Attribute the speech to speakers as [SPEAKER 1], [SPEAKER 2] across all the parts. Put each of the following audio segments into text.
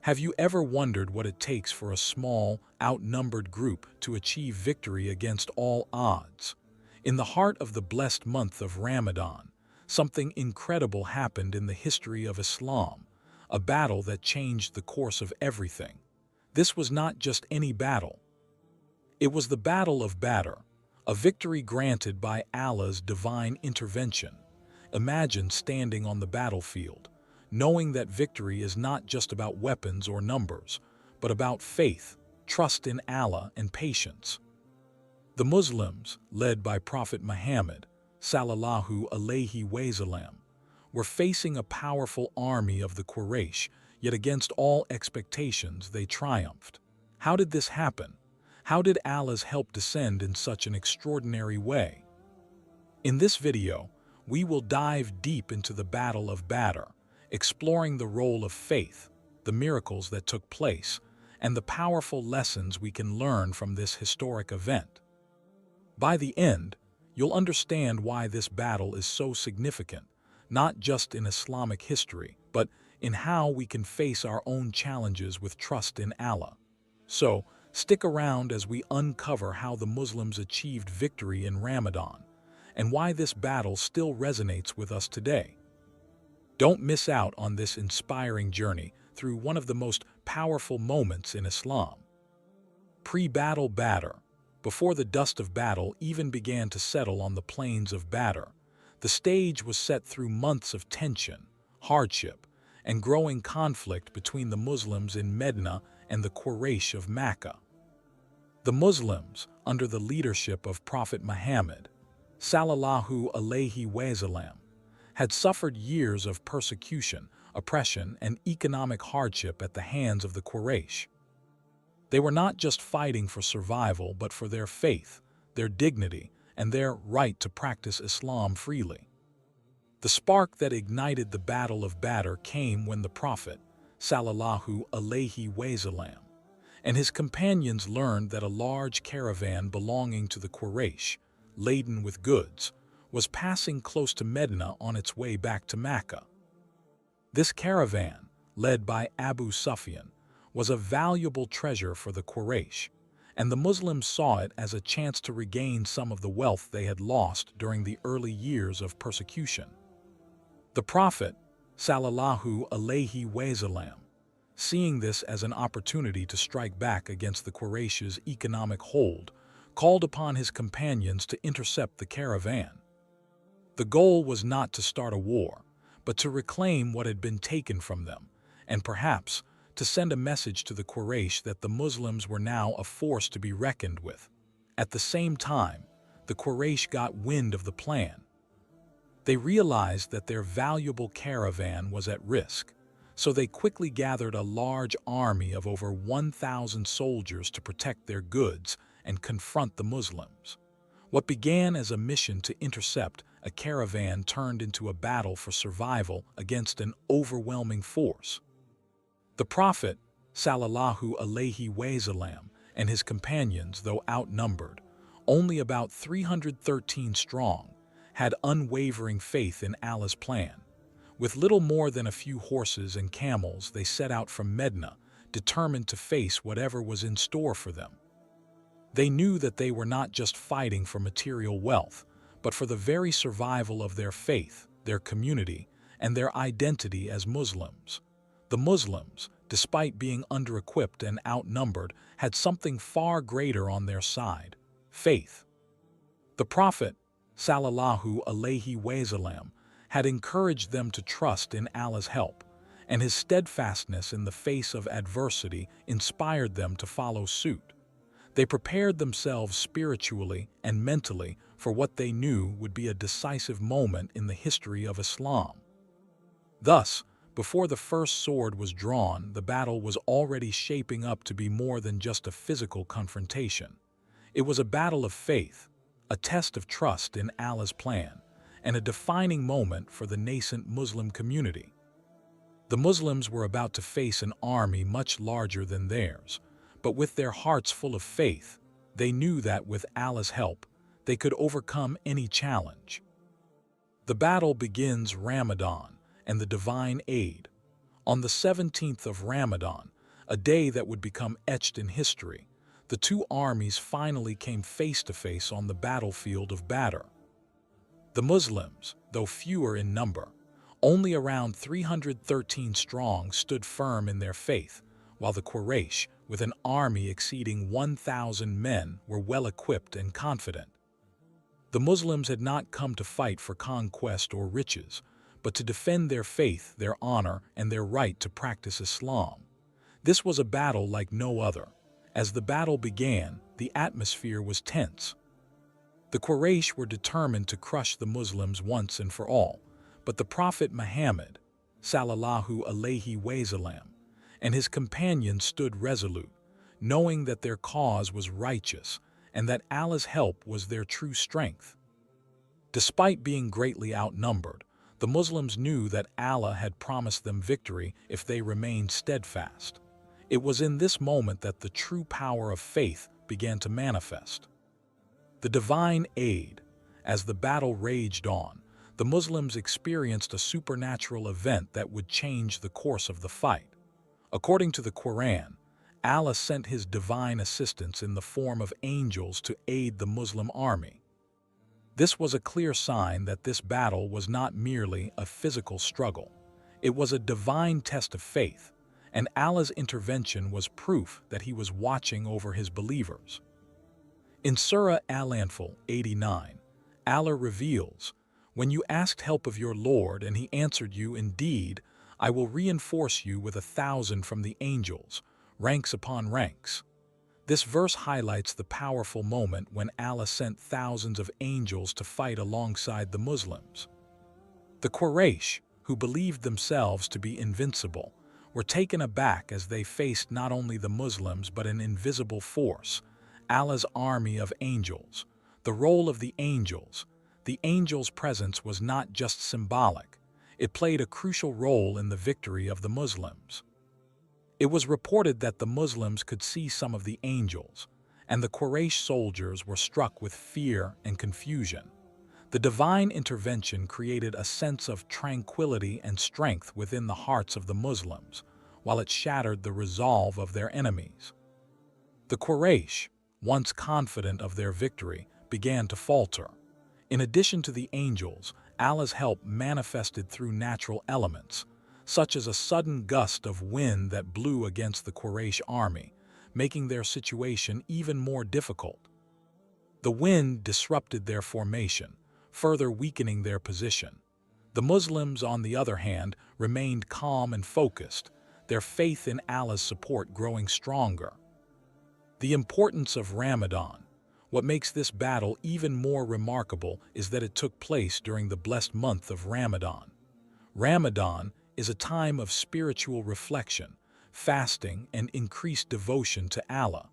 [SPEAKER 1] Have you ever wondered what it takes for a small, outnumbered group to achieve victory against all odds? In the heart of the blessed month of Ramadan, something incredible happened in the history of Islam, a battle that changed the course of everything. This was not just any battle. It was the Battle of Badr, a victory granted by Allah's divine intervention. Imagine standing on the battlefield, knowing that victory is not just about weapons or numbers, but about faith, trust in Allah, and patience. The Muslims, led by Prophet Muhammad, sallallahu alaihi wasallam, were facing a powerful army of the Quraysh, yet against all expectations they triumphed. How did this happen? How did Allah's help descend in such an extraordinary way? In this video, we will dive deep into the Battle of Badr, exploring the role of faith, the miracles that took place, and the powerful lessons we can learn from this historic event. By the end, you'll understand why this battle is so significant, not just in Islamic history, but in how we can face our own challenges with trust in Allah. So, stick around as we uncover how the Muslims achieved victory in Ramadan, and why this battle still resonates with us today. Don't miss out on this inspiring journey through one of the most powerful moments in Islam. Pre-battle Badr. Before the dust of battle even began to settle on the plains of Badr, the stage was set through months of tension, hardship, and growing conflict between the Muslims in Medina and the Quraysh of Mecca. The Muslims, under the leadership of Prophet Muhammad, sallallahu alaihi wasallam, had suffered years of persecution, oppression, and economic hardship at the hands of the Quraysh. They were not just fighting for survival, but for their faith, their dignity, and their right to practice Islam freely. The spark that ignited the Battle of Badr came when the Prophet, sallallahu alaihi wasallam, and his companions learned that a large caravan belonging to the Quraysh, laden with goods, was passing close to Medina on its way back to Mecca. This caravan, led by Abu Sufyan, was a valuable treasure for the Quraysh, and the Muslims saw it as a chance to regain some of the wealth they had lost during the early years of persecution. The Prophet, sallallahu alaihi wasallam, seeing this as an opportunity to strike back against the Quraysh's economic hold, called upon his companions to intercept the caravan. The goal was not to start a war, but to reclaim what had been taken from them, and perhaps to send a message to the Quraysh that the Muslims were now a force to be reckoned with. At the same time, the Quraysh got wind of the plan. They realized that their valuable caravan was at risk, so they quickly gathered a large army of over 1,000 soldiers to protect their goods and confront the Muslims. What began as a mission to intercept a caravan turned into a battle for survival against an overwhelming force. The Prophet, sallallahu alaihi wasallam, and his companions, though outnumbered, only about 313 strong, had unwavering faith in Allah's plan. With little more than a few horses and camels, they set out from Medina, determined to face whatever was in store for them. They knew that they were not just fighting for material wealth, but for the very survival of their faith, their community, and their identity as Muslims. The Muslims, despite being under-equipped and outnumbered, had something far greater on their side: faith. The Prophet, sallallahu alaihi wasallam, had encouraged them to trust in Allah's help, and his steadfastness in the face of adversity inspired them to follow suit. They prepared themselves spiritually and mentally for what they knew would be a decisive moment in the history of Islam. Thus, before the first sword was drawn, the battle was already shaping up to be more than just a physical confrontation. It was a battle of faith, a test of trust in Allah's plan, and a defining moment for the nascent Muslim community. The Muslims were about to face an army much larger than theirs, but with their hearts full of faith, they knew that with Allah's help, they could overcome any challenge. The battle begins Ramadan and the divine aid. On the 17th of Ramadan, a day that would become etched in history. The two armies finally came face to face on the battlefield of Badr. The Muslims, though fewer in number, only around 313 strong, stood firm in their faith, while the Quraysh, with an army exceeding 1,000 men, were well equipped and confident. The Muslims had not come to fight for conquest or riches, but to defend their faith, their honor, and their right to practice Islam. This was a battle like no other. As the battle began, the atmosphere was tense. The Quraysh were determined to crush the Muslims once and for all, but the Prophet Muhammad, sallallahu alaihi wasallam, and his companions stood resolute, knowing that their cause was righteous and that Allah's help was their true strength. Despite being greatly outnumbered, the Muslims knew that Allah had promised them victory if they remained steadfast. It was in this moment that the true power of faith began to manifest. The divine aid. As the battle raged on, the Muslims experienced a supernatural event that would change the course of the fight. According to the Quran, Allah sent his divine assistance in the form of angels to aid the Muslim army. This was a clear sign that this battle was not merely a physical struggle. It was a divine test of faith, and Allah's intervention was proof that he was watching over his believers. In Surah Al-Anfal 89, Allah reveals, "When you asked help of your Lord and he answered you, indeed, I will reinforce you with 1,000 from the angels, ranks upon ranks." This verse highlights the powerful moment when Allah sent thousands of angels to fight alongside the Muslims. The Quraysh, who believed themselves to be invincible, were taken aback as they faced not only the Muslims but an invisible force, Allah's army of angels. The role of the angels. The angels' presence was not just symbolic, it played a crucial role in the victory of the Muslims. It was reported that the Muslims could see some of the angels, and the Quraysh soldiers were struck with fear and confusion. The divine intervention created a sense of tranquility and strength within the hearts of the Muslims, while it shattered the resolve of their enemies. The Quraysh, once confident of their victory, began to falter. In addition to the angels, Allah's help manifested through natural elements, such as a sudden gust of wind that blew against the Quraysh army, making their situation even more difficult. The wind disrupted their formation, further weakening their position. The Muslims, on the other hand, remained calm and focused, their faith in Allah's support growing stronger. The importance of Ramadan. What makes this battle even more remarkable is that it took place during the blessed month of Ramadan. Ramadan is a time of spiritual reflection, fasting, and increased devotion to Allah.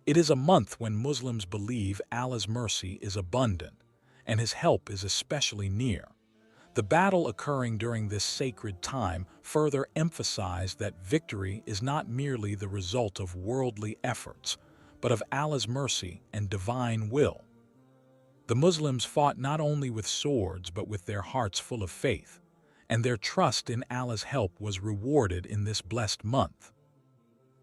[SPEAKER 1] It is a month when Muslims believe Allah's mercy is abundant, and his help is especially near. The battle occurring during this sacred time further emphasized that victory is not merely the result of worldly efforts, but of Allah's mercy and divine will. The Muslims fought not only with swords but with their hearts full of faith, and their trust in Allah's help was rewarded in this blessed month.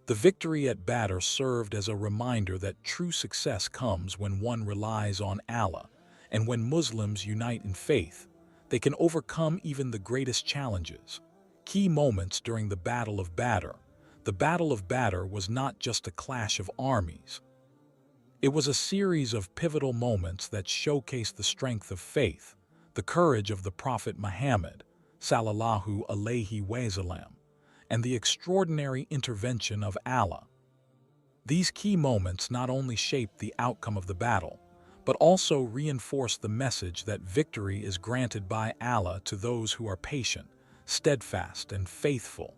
[SPEAKER 1] The victory at Badr served as a reminder that true success comes when one relies on Allah, and when Muslims unite in faith, they can overcome even the greatest challenges. Key moments during the Battle of Badr. The Battle of Badr was not just a clash of armies. It was a series of pivotal moments that showcased the strength of faith, the courage of the Prophet Muhammad, sallallahu alaihi wasallam, and the extraordinary intervention of Allah. These key moments not only shaped the outcome of the battle, but also reinforced the message that victory is granted by Allah to those who are patient, steadfast, and faithful.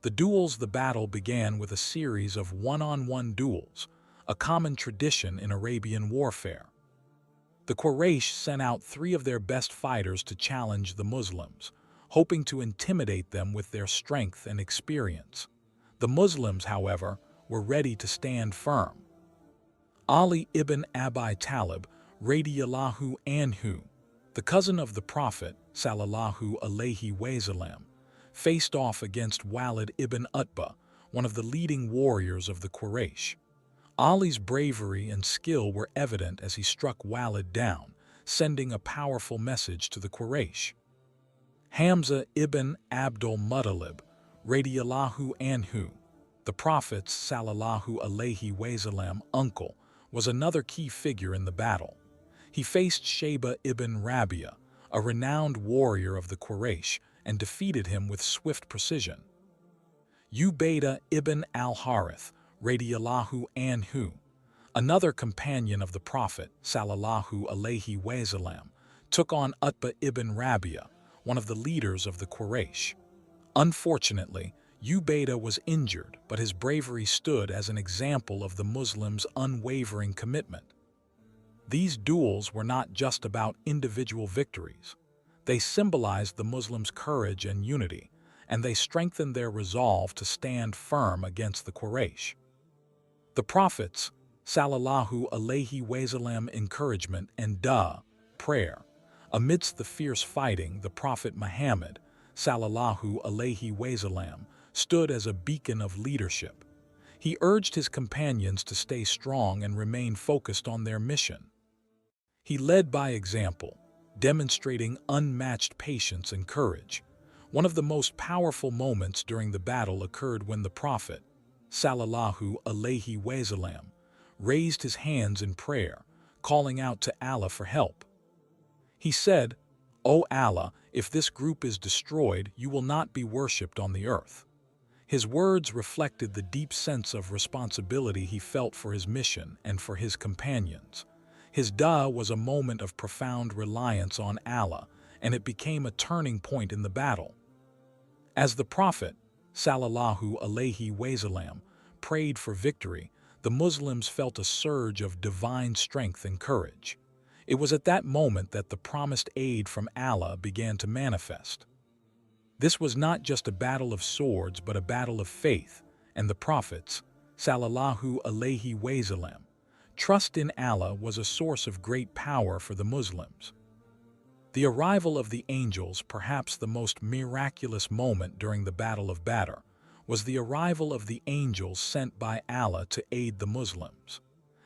[SPEAKER 1] The battle began with a series of one-on-one duels, a common tradition in Arabian warfare. The Quraysh sent out 3 of their best fighters to challenge the Muslims, hoping to intimidate them with their strength and experience. The Muslims, however, were ready to stand firm. Ali ibn Abi Talib, radiyallahu anhu, the cousin of the Prophet, sallallahu alaihi wasallam, faced off against Walid ibn Utbah, one of the leading warriors of the Quraysh. Ali's bravery and skill were evident as he struck Walid down, sending a powerful message to the Quraysh. Hamza ibn Abdul Muttalib, radiyallahu anhu, the Prophet's sallallahu alayhi wasallam uncle, was another key figure in the battle. He faced Shayba ibn Rabia, a renowned warrior of the Quraysh, and defeated him with swift precision. Ubaydah ibn al-Harith, radiyallahu anhu, another companion of the Prophet sallallahu alayhi wasallam, took on Utbah ibn Rabia, one of the leaders of the Quraysh. Unfortunately, Ubaydah was injured, but his bravery stood as an example of the Muslims' unwavering commitment. These duels were not just about individual victories. They symbolized the Muslims' courage and unity, and they strengthened their resolve to stand firm against the Quraysh. The Prophet's sallallahu alayhi wasallam encouragement and prayer. Amidst the fierce fighting, the Prophet Muhammad sallallahu alayhi wasallam stood as a beacon of leadership. He urged his companions to stay strong and remain focused on their mission. He led by example, demonstrating unmatched patience and courage. One of the most powerful moments during the battle occurred when the Prophet sallallahu alayhi wasallam raised his hands in prayer, calling out to Allah for help. He said, "O Allah, if this group is destroyed, you will not be worshipped on the earth." His words reflected the deep sense of responsibility he felt for his mission and for his companions. His dua was a moment of profound reliance on Allah, and it became a turning point in the battle. As the Prophet sallallahu alayhi wasallam prayed for victory, the Muslims felt a surge of divine strength and courage. It was at that moment that the promised aid from Allah began to manifest. This was not just a battle of swords, but a battle of faith, and the Prophet's sallallahu alayhi wasallam trust in Allah was a source of great power for the Muslims. The arrival of the angels, perhaps the most miraculous moment during the Battle of Badr, was the arrival of the angels sent by Allah to aid the Muslims.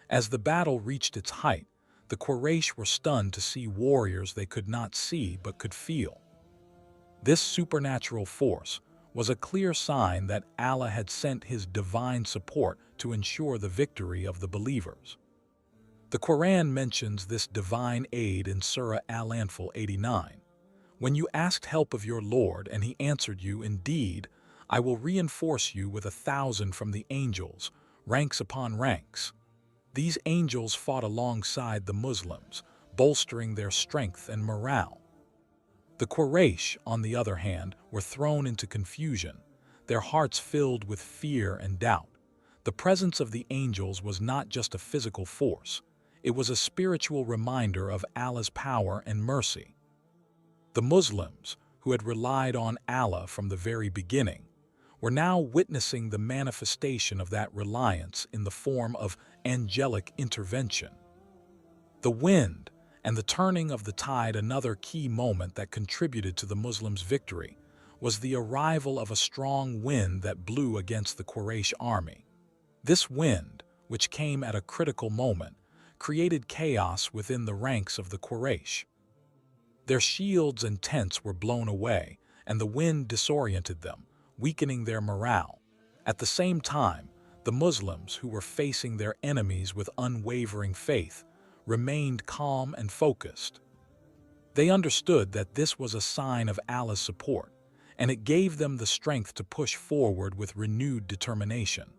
[SPEAKER 1] As the battle reached its height, the Quraysh were stunned to see warriors they could not see but could feel. This supernatural force was a clear sign that Allah had sent His divine support to ensure the victory of the believers. The Quran mentions this divine aid in Surah Al-Anfal 89. "When you asked help of your Lord and He answered you, indeed, I will reinforce you with 1,000 from the angels, ranks upon ranks." These angels fought alongside the Muslims, bolstering their strength and morale. The Quraysh, on the other hand, were thrown into confusion, their hearts filled with fear and doubt. The presence of the angels was not just a physical force, it was a spiritual reminder of Allah's power and mercy. The Muslims, who had relied on Allah from the very beginning, were now witnessing the manifestation of that reliance in the form of angelic intervention. The wind and the turning of the tide, another key moment that contributed to the Muslims' victory, was the arrival of a strong wind that blew against the Quraysh army. This wind, which came at a critical moment, created chaos within the ranks of the Quraysh. Their shields and tents were blown away, and the wind disoriented them, weakening their morale. At the same time, the Muslims, who were facing their enemies with unwavering faith, remained calm and focused. They understood that this was a sign of Allah's support, and it gave them the strength to push forward with renewed determination.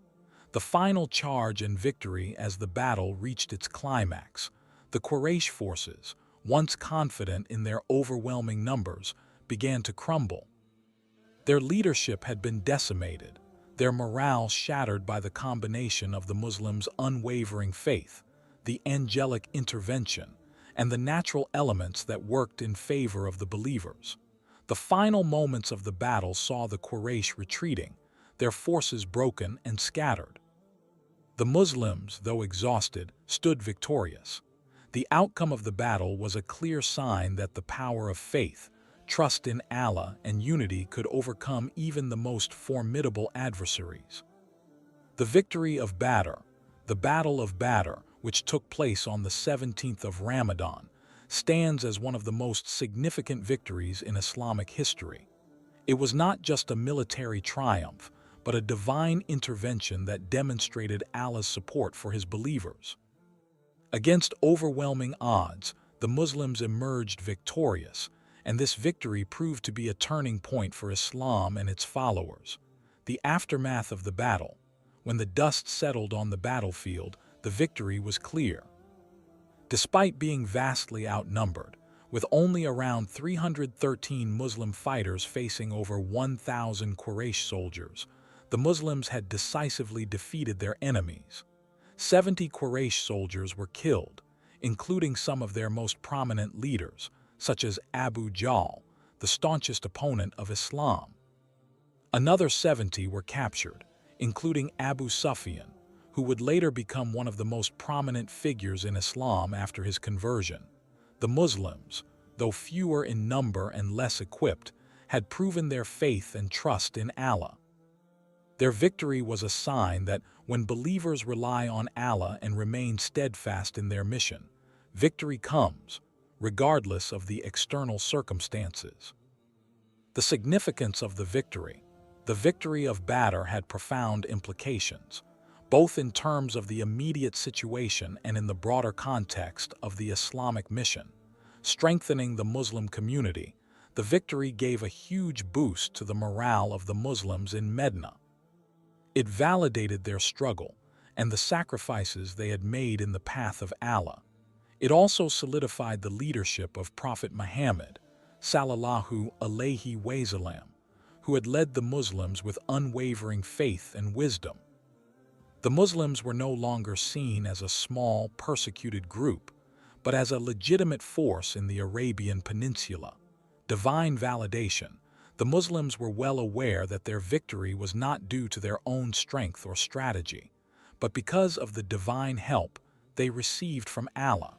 [SPEAKER 1] The final charge and victory as the battle reached its climax, the Quraysh forces, once confident in their overwhelming numbers, began to crumble. Their leadership had been decimated, their morale shattered by the combination of the Muslims' unwavering faith, the angelic intervention, and the natural elements that worked in favor of the believers. The final moments of the battle saw the Quraysh retreating, their forces broken and scattered. The Muslims, though exhausted, stood victorious. The outcome of the battle was a clear sign that the power of faith, trust in Allah, and unity could overcome even the most formidable adversaries. The victory of Badr, the Battle of Badr, which took place on the 17th of Ramadan, stands as one of the most significant victories in Islamic history. It was not just a military triumph, but a divine intervention that demonstrated Allah's support for his believers. Against overwhelming odds, the Muslims emerged victorious, and this victory proved to be a turning point for Islam and its followers. The aftermath of the battle. When the dust settled on the battlefield, the victory was clear. Despite being vastly outnumbered, with only around 313 Muslim fighters facing over 1,000 Quraysh soldiers, the Muslims had decisively defeated their enemies. 70 Quraysh soldiers were killed, including some of their most prominent leaders, such as Abu Jahl, the staunchest opponent of Islam. Another 70 were captured, including Abu Sufyan, who would later become one of the most prominent figures in Islam after his conversion. The Muslims, though fewer in number and less equipped, had proven their faith and trust in Allah. Their victory was a sign that when believers rely on Allah and remain steadfast in their mission, victory comes, regardless of the external circumstances. The significance of the victory of Badr had profound implications, both in terms of the immediate situation and in the broader context of the Islamic mission. Strengthening the Muslim community, the victory gave a huge boost to the morale of the Muslims in Medina. It validated their struggle and the sacrifices they had made in the path of Allah. It also solidified the leadership of Prophet Muhammad, sallallahu alaihi wasallam, who had led the Muslims with unwavering faith and wisdom. The Muslims were no longer seen as a small, persecuted group, but as a legitimate force in the Arabian Peninsula. Divine validation. The Muslims were well aware that their victory was not due to their own strength or strategy, but because of the divine help they received from Allah.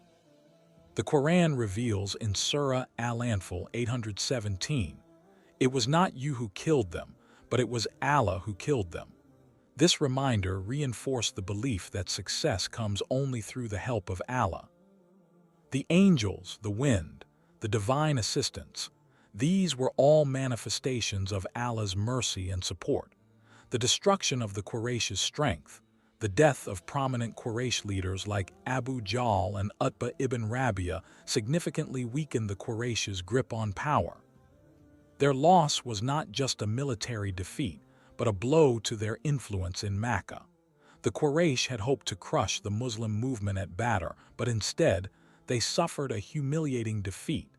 [SPEAKER 1] The Quran reveals in Surah Al-Anfal 817, "It was not you who killed them, but it was Allah who killed them." This reminder reinforced the belief that success comes only through the help of Allah. The angels, the wind, the divine assistance, these were all manifestations of Allah's mercy and support. The destruction of the Quraysh's strength, the death of prominent Quraysh leaders like Abu Jahl and Utbah ibn Rabi'ah significantly weakened the Quraysh's grip on power. Their loss was not just a military defeat, but a blow to their influence in Mecca. The Quraysh had hoped to crush the Muslim movement at Badr, but instead, they suffered a humiliating defeat.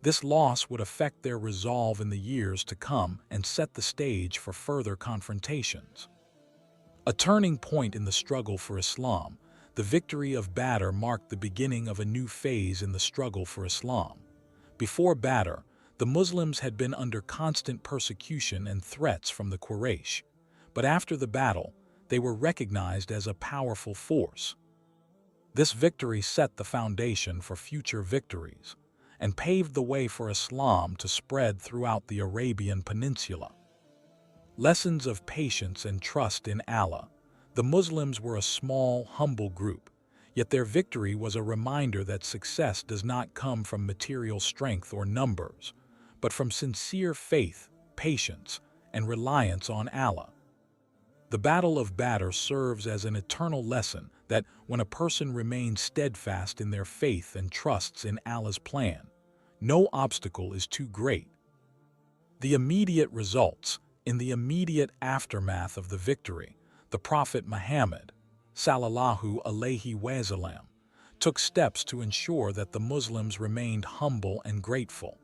[SPEAKER 1] This loss would affect their resolve in the years to come and set the stage for further confrontations. A turning point in the struggle for Islam, the victory of Badr marked the beginning of a new phase in the struggle for Islam. Before Badr, the Muslims had been under constant persecution and threats from the Quraysh, but after the battle, they were recognized as a powerful force. This victory set the foundation for future victories and paved the way for Islam to spread throughout the Arabian Peninsula. Lessons of patience and trust in Allah. The Muslims were a small, humble group, yet their victory was a reminder that success does not come from material strength or numbers, but from sincere faith, patience, and reliance on Allah. The Battle of Badr serves as an eternal lesson that when a person remains steadfast in their faith and trusts in Allah's plan, no obstacle is too great. The immediate results. In the immediate aftermath of the victory, the Prophet Muhammad, sallallahu alaihi wasallam, took steps to ensure that the Muslims remained humble and grateful.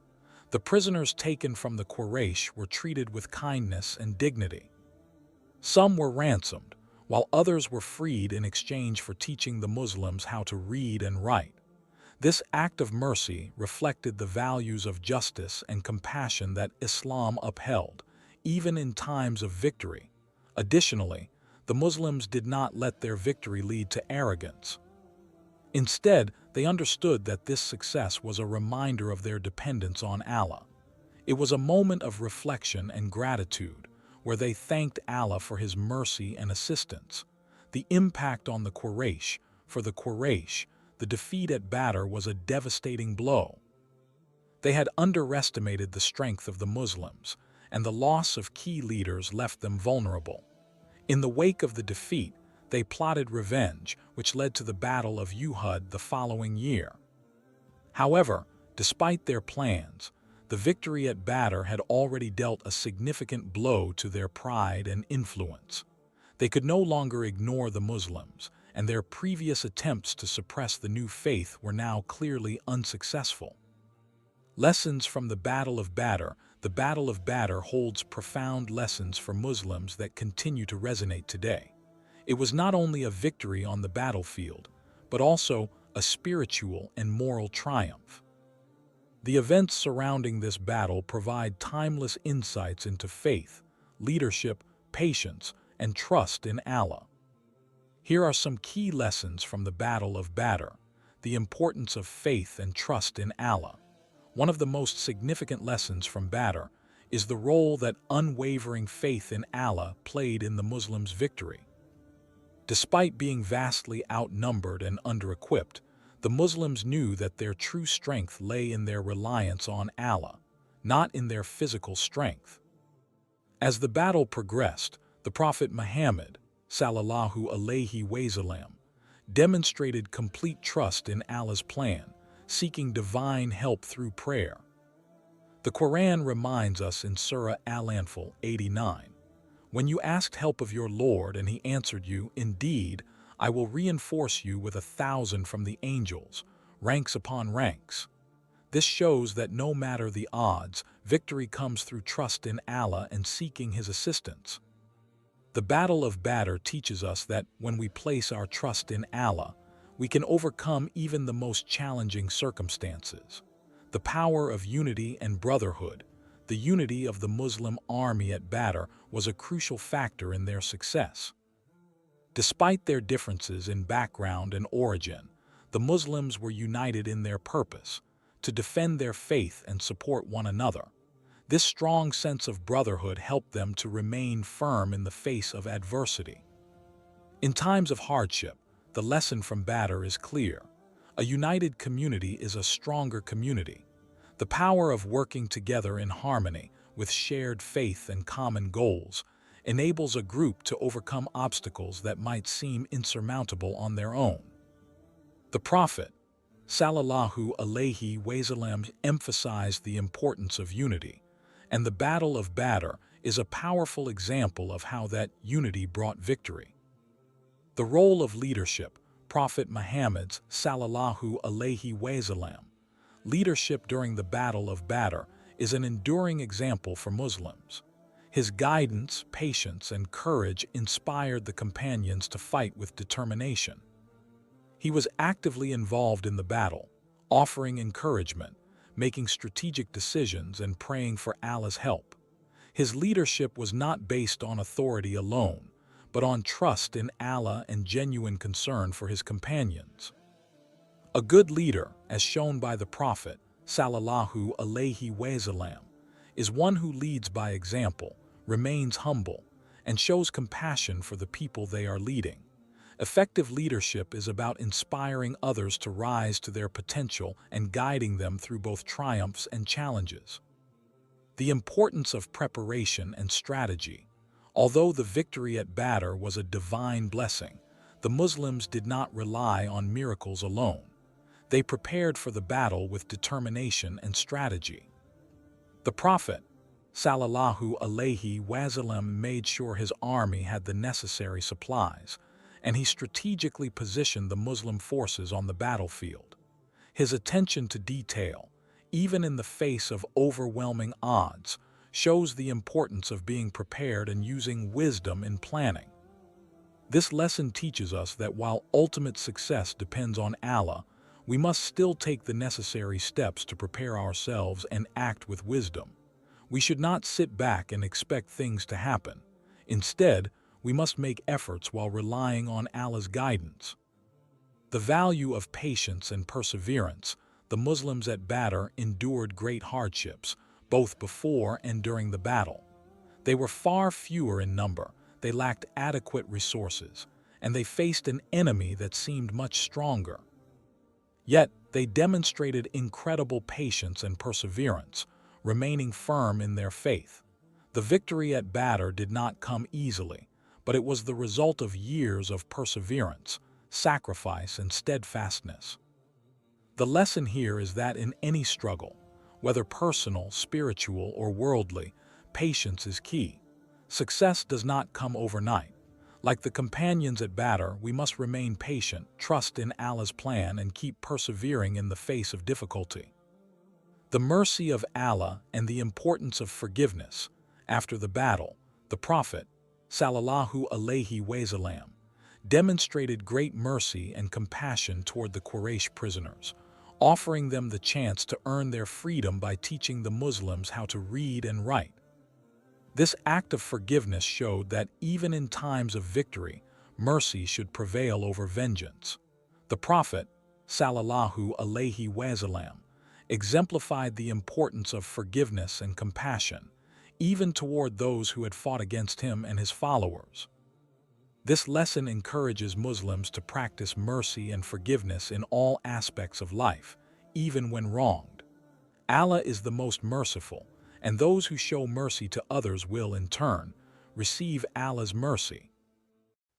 [SPEAKER 1] The prisoners taken from the Quraysh were treated with kindness and dignity. Some were ransomed, while others were freed in exchange for teaching the Muslims how to read and write. This act of mercy reflected the values of justice and compassion that Islam upheld, even in times of victory. Additionally, the Muslims did not let their victory lead to arrogance. Instead, they understood that this success was a reminder of their dependence on Allah. It was a moment of reflection and gratitude, where they thanked Allah for his mercy and assistance. The impact on the Quraysh. For the Quraysh, the defeat at Badr was a devastating blow. They had underestimated the strength of the Muslims, and the loss of key leaders left them vulnerable. In the wake of the defeat, they plotted revenge, which led to the Battle of Uhud the following year. However, despite their plans, the victory at Badr had already dealt a significant blow to their pride and influence. They could no longer ignore the Muslims, and their previous attempts to suppress the new faith were now clearly unsuccessful. Lessons from the Battle of Badr. The Battle of Badr holds profound lessons for Muslims that continue to resonate today. It was not only a victory on the battlefield, but also a spiritual and moral triumph. The events surrounding this battle provide timeless insights into faith, leadership, patience, and trust in Allah. Here are some key lessons from the Battle of Badr. The importance of faith and trust in Allah. One of the most significant lessons from Badr is the role that unwavering faith in Allah played in the Muslims' victory. Despite being vastly outnumbered and under-equipped, the Muslims knew that their true strength lay in their reliance on Allah, not in their physical strength. As the battle progressed, the Prophet Muhammad, sallallahu alaihi wasallam, demonstrated complete trust in Allah's plan, seeking divine help through prayer. The Quran reminds us in Surah Al-Anfal 89, "When you asked help of your Lord and he answered you, indeed, I will reinforce you with 1,000 from the angels, ranks upon ranks." This shows that no matter the odds, victory comes through trust in Allah and seeking his assistance. The Battle of Badr teaches us that when we place our trust in Allah, we can overcome even the most challenging circumstances. The power of unity and brotherhood. The unity of the Muslim army at Badr was a crucial factor in their success. Despite their differences in background and origin, the Muslims were united in their purpose, to defend their faith and support one another. This strong sense of brotherhood helped them to remain firm in the face of adversity. In times of hardship, the lesson from Badr is clear. A united community is a stronger community. The power of working together in harmony with shared faith and common goals enables a group to overcome obstacles that might seem insurmountable on their own. The Prophet, sallallahu alaihi wasallam, emphasized the importance of unity, and the Battle of Badr is a powerful example of how that unity brought victory. The role of leadership. Prophet Muhammad's sallallahu alaihi wasallam. Leadership during the Battle of Badr is an enduring example for Muslims. His guidance, patience, and courage inspired the companions to fight with determination. He was actively involved in the battle, offering encouragement, making strategic decisions, and praying for Allah's help. His leadership was not based on authority alone, but on trust in Allah and genuine concern for his companions. A good leader, as shown by the Prophet, sallallahu alaihi wasallam, is one who leads by example, remains humble, and shows compassion for the people they are leading. Effective leadership is about inspiring others to rise to their potential and guiding them through both triumphs and challenges. The importance of preparation and strategy. Although the victory at Badr was a divine blessing, the Muslims did not rely on miracles alone. They prepared for the battle with determination and strategy. The Prophet, sallallahu alaihi wasallam, made sure his army had the necessary supplies, and he strategically positioned the Muslim forces on the battlefield. His attention to detail, even in the face of overwhelming odds, shows the importance of being prepared and using wisdom in planning. This lesson teaches us that while ultimate success depends on Allah, we must still take the necessary steps to prepare ourselves and act with wisdom. We should not sit back and expect things to happen. Instead, we must make efforts while relying on Allah's guidance. The value of patience and perseverance. The Muslims at Badr endured great hardships, both before and during the battle. They were far fewer in number, they lacked adequate resources, and they faced an enemy that seemed much stronger. Yet, they demonstrated incredible patience and perseverance, remaining firm in their faith. The victory at Badr did not come easily, but it was the result of years of perseverance, sacrifice, and steadfastness. The lesson here is that in any struggle, whether personal, spiritual, or worldly, patience is key. Success does not come overnight. Like the companions at Badr, we must remain patient, trust in Allah's plan, and keep persevering in the face of difficulty. The mercy of Allah and the importance of forgiveness. After the battle, the Prophet, sallallahu alaihi wasallam, demonstrated great mercy and compassion toward the Quraysh prisoners, offering them the chance to earn their freedom by teaching the Muslims how to read and write. This act of forgiveness showed that even in times of victory, mercy should prevail over vengeance. The Prophet, sallallahu alaihi wasallam, exemplified the importance of forgiveness and compassion, even toward those who had fought against him and his followers. This lesson encourages Muslims to practice mercy and forgiveness in all aspects of life, even when wronged. Allah is the most merciful, and those who show mercy to others will, in turn, receive Allah's mercy.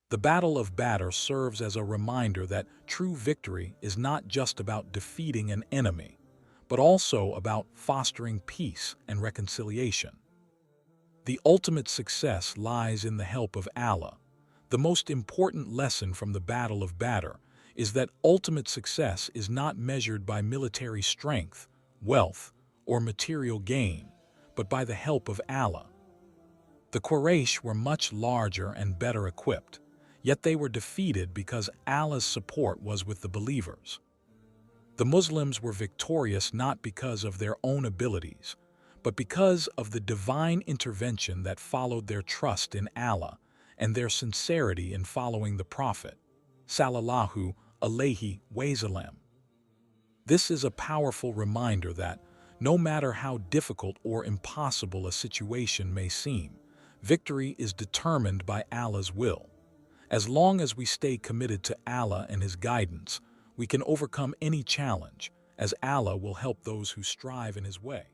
[SPEAKER 1] The Battle of Badr serves as a reminder that true victory is not just about defeating an enemy, but also about fostering peace and reconciliation. The ultimate success lies in the help of Allah. The most important lesson from the Battle of Badr is that ultimate success is not measured by military strength, wealth, or material gain, but by the help of Allah. The Quraysh were much larger and better equipped, yet they were defeated because Allah's support was with the believers. The Muslims were victorious not because of their own abilities, but because of the divine intervention that followed their trust in Allah and their sincerity in following the Prophet, sallallahu alaihi wasallam. This is a powerful reminder that, no matter how difficult or impossible a situation may seem, victory is determined by Allah's will. As long as we stay committed to Allah and His guidance, we can overcome any challenge, as Allah will help those who strive in His way.